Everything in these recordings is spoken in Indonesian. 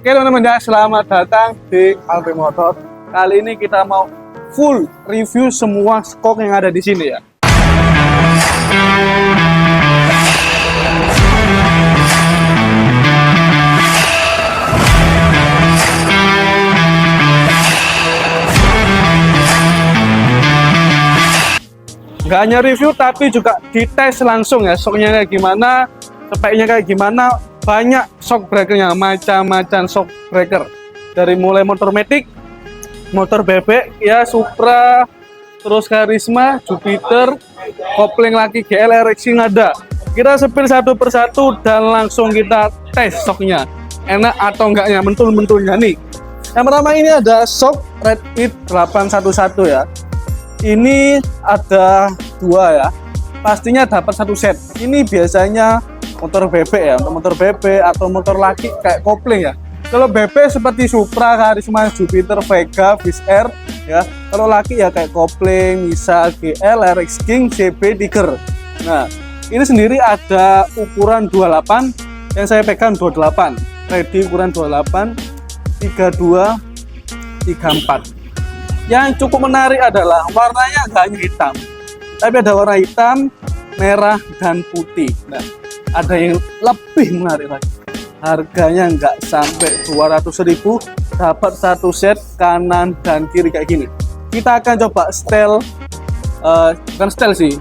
Oke teman-teman ya, selamat datang di Alfi Motor. Kali ini kita mau full review semua skok yang ada di sini ya. Nggak hanya review tapi juga dites langsung ya, skoknya kayak gimana, speknya kayak gimana. Banyak shock breakernya, macam-macam shock breaker, dari mulai motor matic, motor bebek ya, Supra, terus Karisma, Jupiter, kopling lagi GL Racing ada. Kita spill satu persatu dan langsung kita tes shocknya, enak atau enggaknya, mentul-mentulnya nih. Yang pertama ini ada shock Red It 811 ya. Ini ada dua ya, pastinya dapat satu set. Ini biasanya motor bebek ya, untuk motor bebek atau motor laki kayak kopling ya. Kalau bebek seperti Supra, Karisma, Jupiter, Vega, Viz Air ya. Kalau laki ya kayak kopling, Nisa, GL, RX King, CB, Tiger. Nah, ini sendiri ada ukuran 28, yang saya pegang 28. Ready ukuran 28, 32, 34. Yang cukup menarik adalah warnanya nggak hanya hitam, tapi ada warna hitam, merah, dan putih. Nah, ada yang lebih menarik lagi. Harganya nggak sampai 200.000, dapat satu set kanan dan kiri kayak gini. Kita akan coba setel, bukan setel sih,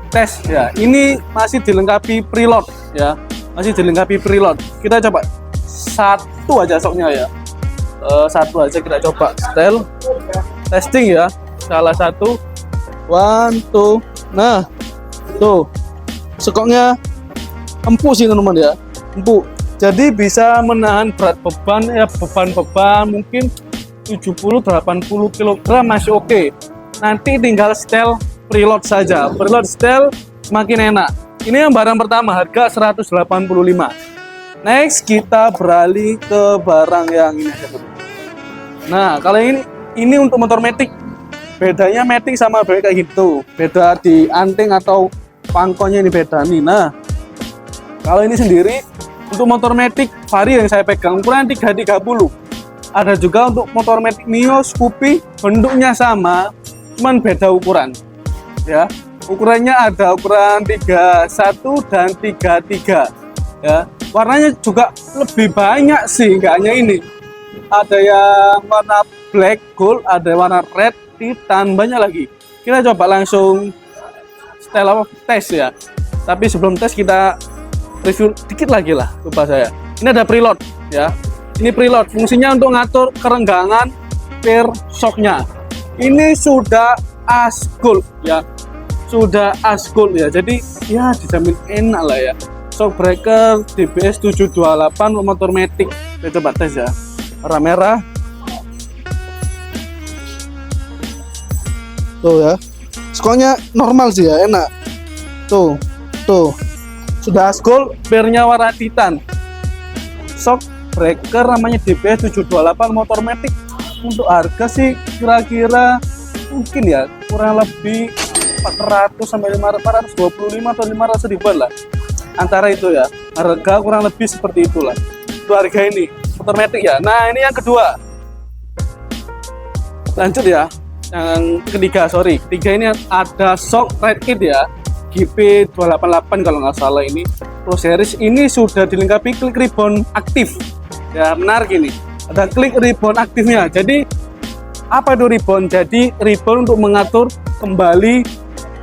tes ya. Ini masih dilengkapi preload ya, masih dilengkapi preload. Kita coba satu aja soknya ya. Satu aja kita coba setel testing ya, salah satu, 1, 2. Nah tuh skoknya empuk sih teman-teman ya, empuk, jadi bisa menahan berat beban ya, beban mungkin 70-80 kg masih oke. Nanti tinggal setel preload saja, preload setel semakin enak. Ini yang barang pertama, harga 185. Next kita beralih ke barang yang ini aja. Nah, kalau ini untuk motor matic. Bedanya matic sama bebek kayak gitu. Beda di anting atau pangkonya, ini beda nih. Nah, kalau ini sendiri untuk motor matic Vario yang saya pegang ukuran 330. Ada juga untuk motor matic Mio, Scoopy, bentuknya sama, cuman beda ukuran. Ya, ukurannya ada ukuran 31 dan 33. Ya, warnanya juga lebih banyak sih, nggak hanya ini. Ada yang warna black gold, ada warna red, titan, banyak lagi. Kita coba langsung setel tes ya. Tapi sebelum tes kita review dikit lagi lah, lupa saya. Ini ada preload ya. Ini preload, fungsinya untuk ngatur kerenggangan per shocknya. Ini sudah asgold ya, sudah asgold ya. Jadi ya dijamin enak lah ya. Shock breaker DBS 728 motor matic. Kita coba tes ya. Warna merah. Tuh ya, skoknya normal sih ya, enak. Tuh sudah asgold, pernya warna titan. Shock breaker namanya DBS 728 motor matic. Untuk harga sih kira-kira mungkin ya kurang lebih 400 sampai 425 atau 500 ribuan lah, antara itu ya. Harga kurang lebih seperti itulah itu harga ini motor matic ya. Nah, ini yang kedua, lanjut ya. Yang ketiga ini ada shock Red It ya, GP288 kalau nggak salah. Ini Pro Series, ini sudah dilengkapi klik ribbon aktif ya. Menarik ini, ada klik ribbon aktifnya. Jadi apa itu ribbon? Jadi ribbon untuk mengatur kembali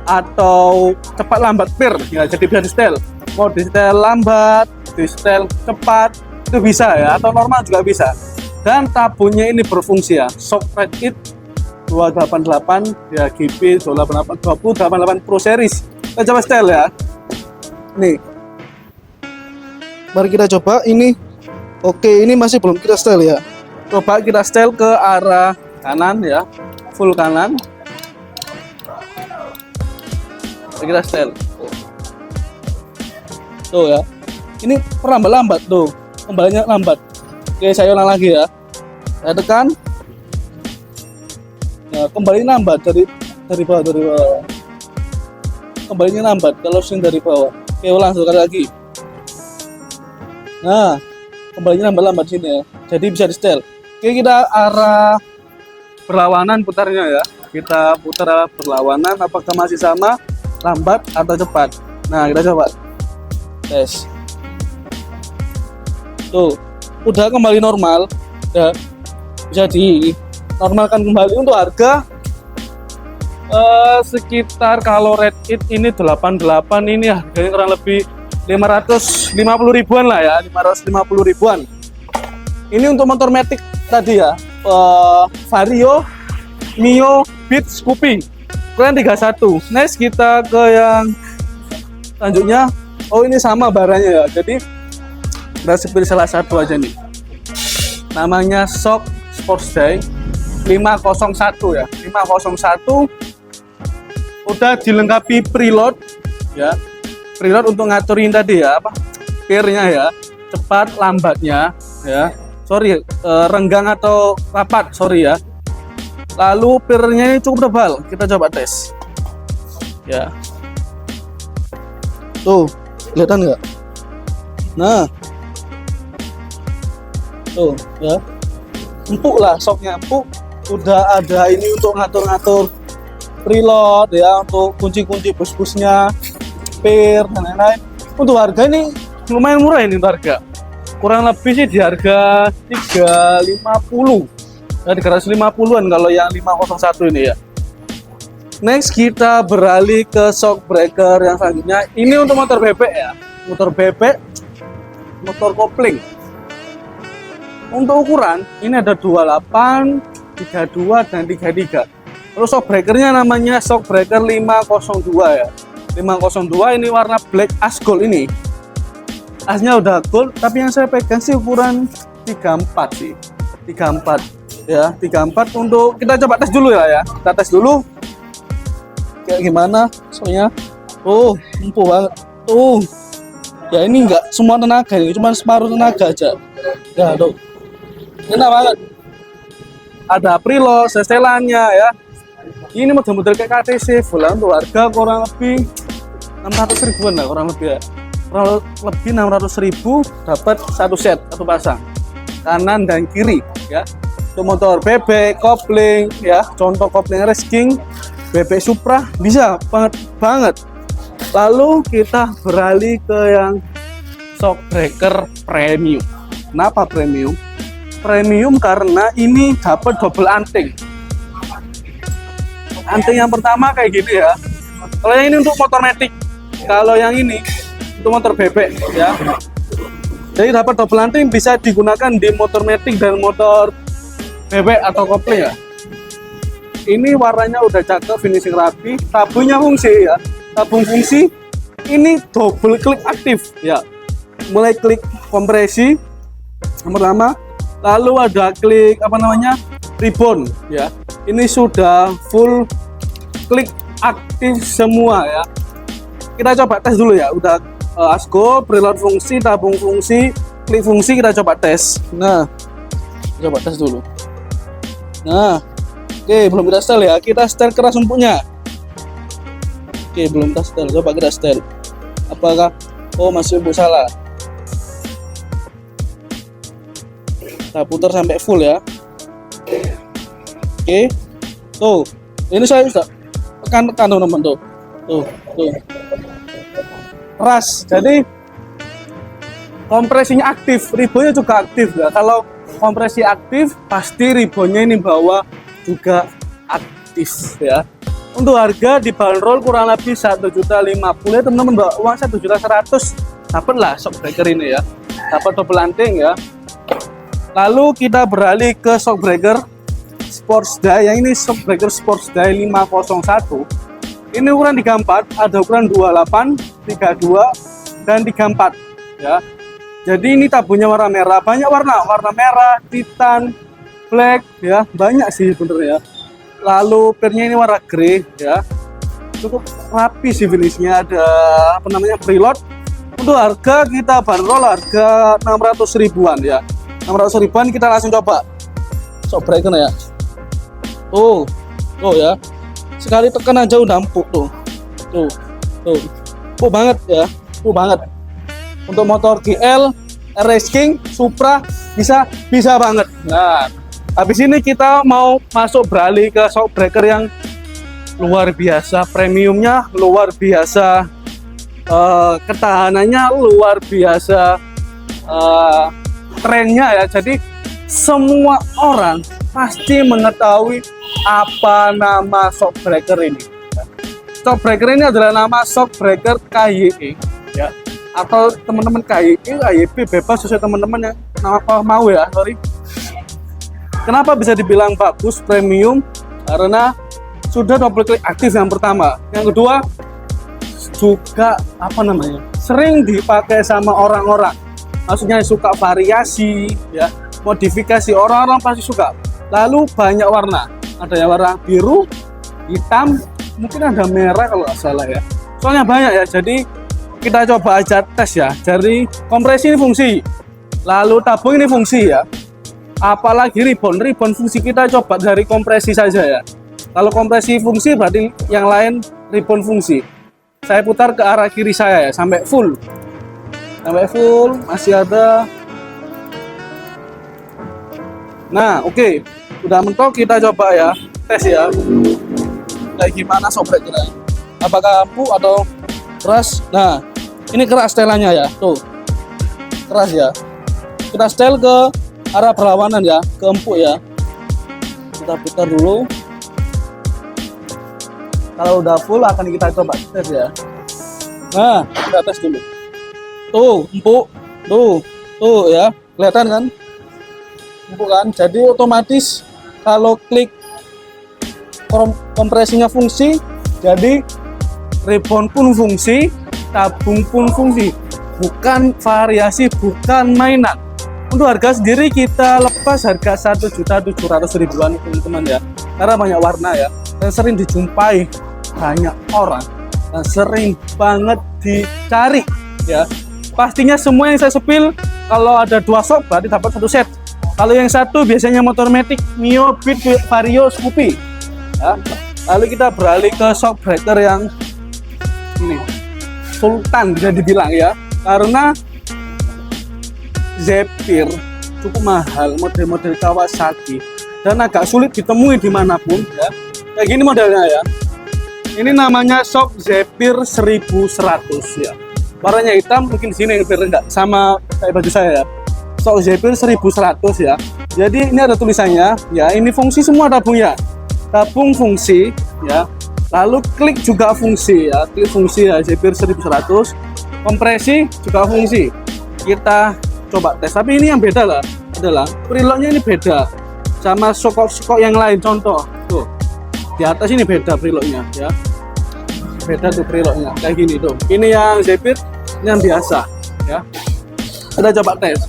atau cepat lambat per ya. Jadi bisa di setel, mau di setel lambat, di setel cepat, itu bisa ya, atau normal juga bisa. Dan tabungnya ini berfungsi ya, shock Red It 288 ya, GP 288 Pro Series. Kita coba setel ya. Nih, mari kita coba ini. Oke, ini masih belum kita setel ya. Coba kita setel ke arah kanan ya, full kanan. Mari kita setel. Tuh ya, ini lambat tuh, kembalinya lambat. Oke, saya ulang lagi ya. Saya tekan. Nah, kembali lambat dari bawah. Kembalinya lambat kalau swing dari bawah. Oke, ulang sekali lagi. Nah, kembalinya lambat-lambat sini ya. Jadi bisa di setel. Oke, kita arah berlawanan putarnya ya. Kita putar arah berlawanan, apakah masih sama, lambat atau cepat. Nah, kita coba tes. Tuh, udah kembali normal ya. Bisa dinormalkan kembali. Untuk harga sekitar kalau Red It ini 88, ini harganya kurang lebih 550 ribuan lah ya, 550 ribuan. Ini untuk motor Matic tadi ya, Vario, Mio, Beat, Scoopy, ukuran 31. Next kita ke yang selanjutnya. Oh, ini sama barangnya ya, jadi kita pilih salah satu aja nih. Namanya Shock Sportsday 501 ya, 501. Udah dilengkapi preload ya, preload untuk ngaturin tadi ya, apa gearnya ya, cepat lambatnya ya, sorry renggang atau rapat, sorry ya. Lalu pirnya ini cukup tebal, kita coba tes ya. Tuh, kelihatan nggak? Nah, tuh ya, empuk lah, shocknya empuk. Udah ada ini untuk ngatur-ngatur preload ya, untuk kunci-kunci bus-busnya, pir dan lain-lain. Untuk harga ini lumayan murah ini untuk harga. Kurang lebih sih di harga 350 ya, 350-an kalau yang 501 ini ya. Next kita beralih ke shock breaker yang selanjutnya. Ini untuk motor bebek ya, motor bebek, motor kopling. Untuk ukuran ini ada 28, 32 dan 33. Terus shock breakernya namanya shock breaker 502 ya. 502 ini warna black as gold ini. Asnya udah gold, tapi yang saya pegang sih ukuran 34 sih. 34 ya, 34. Untuk kita coba tes dulu ya. Kita tes dulu kayak gimana soalnya. Oh, empuk banget. Tuh. Ya ini enggak semua tenaga ini, cuma separuh tenaga aja. Ya, tuh. Enak banget. Ada preload, setelannya ya. Ini model-model kayak KTC full lah. Untuk harga kurang lebih 600 ribuan lah, kurang lebih ya. Kurang lebih 600 ribu dapat satu set, satu pasang kanan dan kiri ya. Untuk motor bebek, kopling ya, contoh kopling Race King, bebek Supra bisa banget. Lalu kita beralih ke yang shock breaker premium. Kenapa premium? Premium karena ini dapat double anting. Anting yang pertama kayak gini ya. Kalau yang ini untuk motor Matic, kalau yang ini untuk motor bebek ya. Jadi dapat double anting, bisa digunakan di motor Matic dan motor bebek atau kopling ya. Ini warnanya udah cakep, finishing rapi, tabungnya fungsi ya. Tabung fungsi. Ini double klik aktif ya. Mulai klik kompresi yang pertama, lalu ada klik apa namanya? Ribbon ya. Ini sudah full klik aktif semua ya. Kita coba tes dulu ya. Udah asgo, preload fungsi, tabung fungsi, klik fungsi, kita coba tes. Nah, coba tes dulu. Nah, oke, belum kita setel ya. Kita setel keras empuknya. Oke, belum kita setel. Coba kita setel. Apakah masih empuk? Salah. Kita putar sampai full ya. Oke, tuh, ini saya sudah tekan teman-teman tuh, keras. Jadi kompresinya aktif, ribonya juga aktif ya. Kalau kompresi aktif, pasti ribonya ini bawah juga aktif ya. Untuk harga dibanderol kurang lebih 1.050.000 ya teman-teman. Bawa uang 1.100.000 dapat lah shock breaker ini ya, dapat double anting ya. Lalu kita beralih ke shock breaker Sportsday. Yang ini shock breaker Sportsday 501. Ini ukuran 34, ada ukuran 28, 32 dan 34 ya. Jadi ini tabungnya warna merah, banyak warna merah, titan, black ya, banyak sih bener ya. Lalu pirnya ini warna grey ya. Cukup rapi sih finishnya, ada apa namanya preload. Untuk harga kita bandrol harga 600 ribuan ya. 600 ribuan kita langsung coba shock breaker ya. Tuh ya, sekali tekan aja udah empuk tuh, empuk banget ya, empuk banget. Untuk motor GL RS King, Supra bisa banget. Nah, habis ini kita mau masuk beralih ke shockbreaker yang luar biasa, premiumnya luar biasa, ketahanannya luar biasa, trennya ya. Jadi semua orang pasti mengetahui apa nama shockbreaker ini. Shockbreaker ini adalah nama shockbreaker KYE ya, atau teman-teman KYE, KYP bebas sesuai teman-teman yang apa mau ya. Sorry. Kenapa bisa dibilang bagus premium? Karena sudah double klik aktif yang pertama. Yang kedua juga apa namanya? Sering dipakai sama orang-orang. Maksudnya suka variasi ya, modifikasi, orang-orang pasti suka. Lalu banyak warna. Ada yang warna biru, hitam, mungkin ada merah kalau nggak salah ya. Soalnya banyak ya. Jadi kita coba aja tes ya. Dari kompresi ini fungsi, lalu tabung ini fungsi ya. Apalagi ribbon fungsi, kita coba dari kompresi saja ya. Kalau kompresi fungsi berarti yang lain ribbon fungsi. Saya putar ke arah kiri saya ya sampai full. Masih ada. Nah, oke. Udah mentok, kita coba ya. Tes ya. Kayak gimana shockbreaker-nya? Apakah empuk atau keras? Nah, ini keras setelannya ya. Tuh. Keras ya. Kita setel ke arah berlawanan ya, ke empuk ya. Kita putar dulu. Kalau udah full akan kita coba tes ya. Nah, kita tes dulu. Tuh, empuk. Tuh ya. Kelihatan kan? Empuk kan? Jadi otomatis kalau klik kompresinya fungsi, jadi ribbon pun fungsi, tabung pun fungsi. Bukan variasi, bukan mainan. Untuk harga sendiri kita lepas harga 1.700.000-an teman-teman ya. Karena banyak warna ya, dan sering dijumpai banyak orang, dan sering banget dicari ya. Pastinya semua yang saya sepil, kalau ada 2 shock berarti dapat 1 set. Kalau yang satu biasanya motor Matic, Mio, Beat, Vario, Scoopy ya. Lalu kita beralih ke shockbreaker yang ini, Sultan bisa dibilang ya, karena Zephyr cukup mahal, model-model Kawasaki, dan agak sulit ditemui dimanapun ya. Kayak gini modelnya ya. Ini namanya shock Zephyr 1100 ya. Warnanya hitam, mungkin di sini biar enggak sama kayak baju saya ya. Shock Zephyr 1100 ya. Jadi ini ada tulisannya ya. Ini fungsi semua tabungnya. Tabung fungsi ya. Lalu klik juga fungsi ya. Klik fungsi ya, Zephyr 1100. Kompresi juga fungsi. Kita coba tes, tapi ini yang beda lah adalah preloadnya ini beda sama shock yang lain. Contoh tuh di atas ini beda preloadnya ya, beda tuh preloadnya kayak gini tuh. Ini yang Zephyr, ini yang biasa ya. Kita coba tes,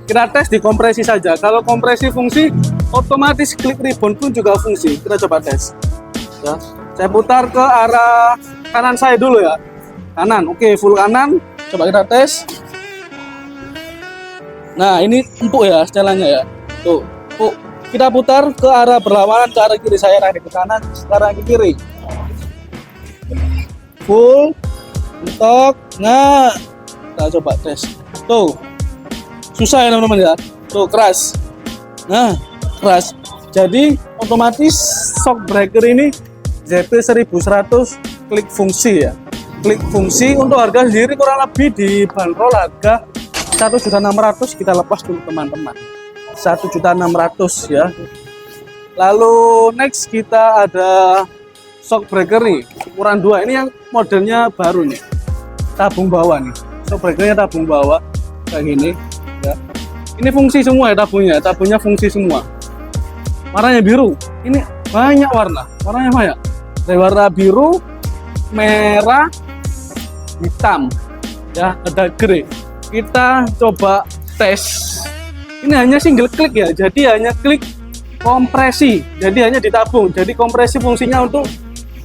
kita tes di kompresi saja. Kalau kompresi fungsi, otomatis klik ribbon pun juga fungsi. Kita coba tes ya. Saya putar ke arah kanan saya dulu ya, kanan. Oke, full kanan. Coba kita tes. Nah, ini empuk ya setelannya ya. Tuh, empuk. Kita putar ke arah berlawanan, ke arah kiri saya, ke kanan, sekarang ke kiri. Full, mentok. Nah, kita coba tes. Tuh, susah ya teman-teman ya. Tuh, keras. Nah, keras. Jadi otomatis shockbreaker ini Zephyr 1100 klik fungsi ya. Klik fungsi. Untuk harga sendiri kurang lebih dibanderol harga 1.600.000, kita lepas dulu teman-teman. 1.600.000 ya. Lalu next kita ada shockbreaker nih, ukuran 2. Ini yang modelnya baru nih. Tabung bawah nih. Shockbreakernya tabung bawah kayak gini ya. Ini fungsi semua ya tabungnya. Tabungnya fungsi semua. Warnanya biru. Ini banyak warnanya banyak. Dari warna biru, merah, hitam ya, ada grey. Kita coba tes. Ini hanya single klik ya, jadi hanya klik kompresi, jadi hanya ditabung. Jadi kompresi fungsinya untuk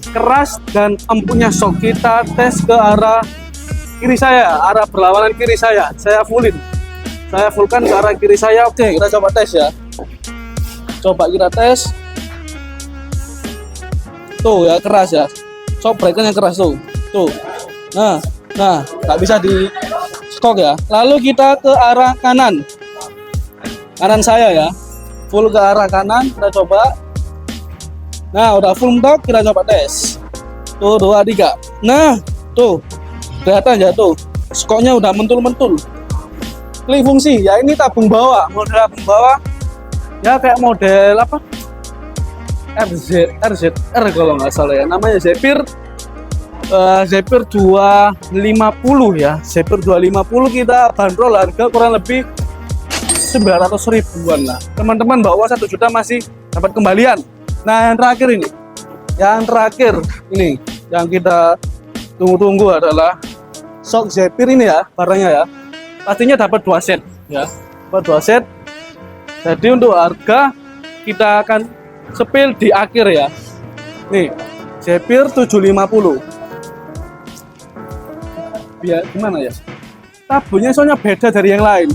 keras dan empuknya shock. Kita tes ke arah kiri saya, arah berlawanan kiri saya. Saya fullkan ke arah kiri saya. Oke, kita coba tes ya. Coba kita tes. Tuh ya, keras ya. Shockbreaker yang keras tuh. Nah, nggak bisa di stroke ya. Lalu kita ke arah kanan. Kanan saya ya. Full ke arah kanan, kita coba. Nah, udah full mentok, kita coba tes. Tuh, 2, 3. Nah, tuh. Kelihatan ya tuh. Stroke-nya udah mentul-mentul. Klik fungsi, ya ini tabung bawah, model tabung bawah. Ya kayak model apa? RZR kalau nggak salah ya. Namanya Zephyr. Zephyr 250 ya. Zephyr 250 kita bandrol harga kurang lebih 900 ribuan lah. Teman-teman bawa 1 juta masih dapat kembalian. Nah, yang terakhir ini. Yang terakhir ini yang kita tunggu-tunggu adalah shock Zephyr ini ya, barangnya ya. Pastinya dapat 2 set ya. Dapat 2 set. Jadi untuk harga kita akan spill di akhir ya. Nih, Zephyr 750. Biar gimana ya? Tabungnya soalnya beda dari yang lain.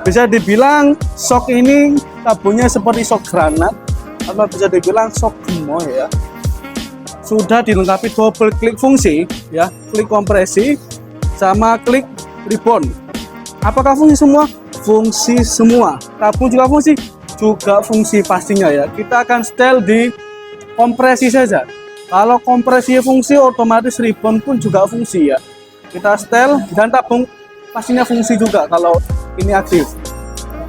Bisa dibilang shock ini tabungnya seperti shock granat atau bisa dibilang shock gemoy ya. Sudah dilengkapi double klik fungsi ya, klik kompresi sama klik rebound. Apakah fungsi semua? Fungsi semua. Tabung juga fungsi? Juga fungsi pastinya ya. Kita akan setel di kompresi saja. Kalau kompresi fungsi, otomatis rebound pun juga fungsi ya. Kita setel dan tabung pastinya fungsi juga kalau ini aktif.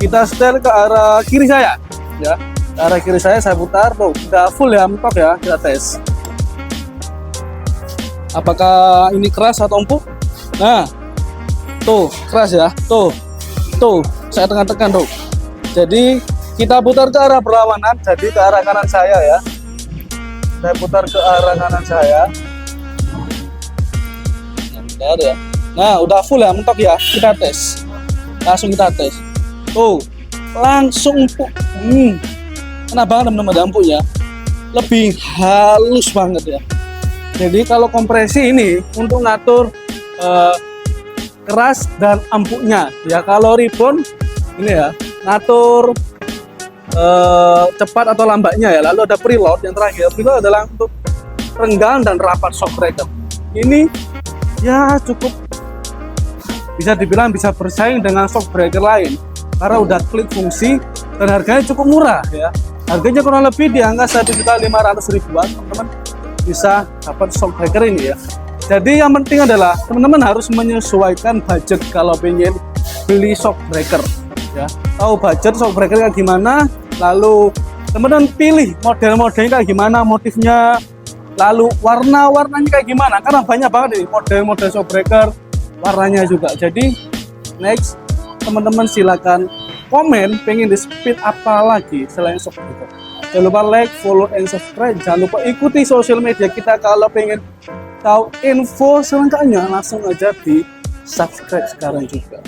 Kita setel ke arah kiri saya ya. Ke arah kiri saya putar tuh. Udah full ya, mentok ya. Kita tes. Apakah ini keras atau empuk? Nah, tuh keras ya, tuh saya tekan-tekan tuh. Jadi kita putar ke arah berlawanan, jadi ke arah kanan saya ya. Saya putar ke arah kanan saya. Bentar ya. Nah, udah full ya, mentok ya. Kita tes, langsung kita tes. Tuh, langsung empuk. Enak banget teman-teman, empuknya. Lebih halus banget ya. Jadi kalau kompresi ini untuk ngatur keras dan empuknya ya. Kalau rebound ini ya ngatur cepat atau lambatnya ya. Lalu ada preload yang terakhir. Preload adalah untuk renggang dan rapat shock breaker. Ini ya cukup bisa dibilang bisa bersaing dengan shock breaker lain karena udah klik fungsi dan harganya cukup murah ya. Harganya kurang lebih di angka 1.500.000 teman-teman bisa dapat shock breaker ini ya. Jadi yang penting adalah teman-teman harus menyesuaikan budget kalau pengen beli shock breaker ya. Tahu budget shock breaker kayak gimana, lalu teman-teman pilih model-modelnya kayak gimana, motifnya, lalu warna-warnanya kayak gimana, karena banyak banget nih model-model shock breaker, warnanya juga. Jadi next teman-teman silakan komen pengen di speed apa lagi selain shock breaker. Jangan lupa like, follow, and subscribe. Jangan lupa ikuti sosial media kita kalau pengen tahu info selengkapnya, langsung aja di subscribe sekarang juga.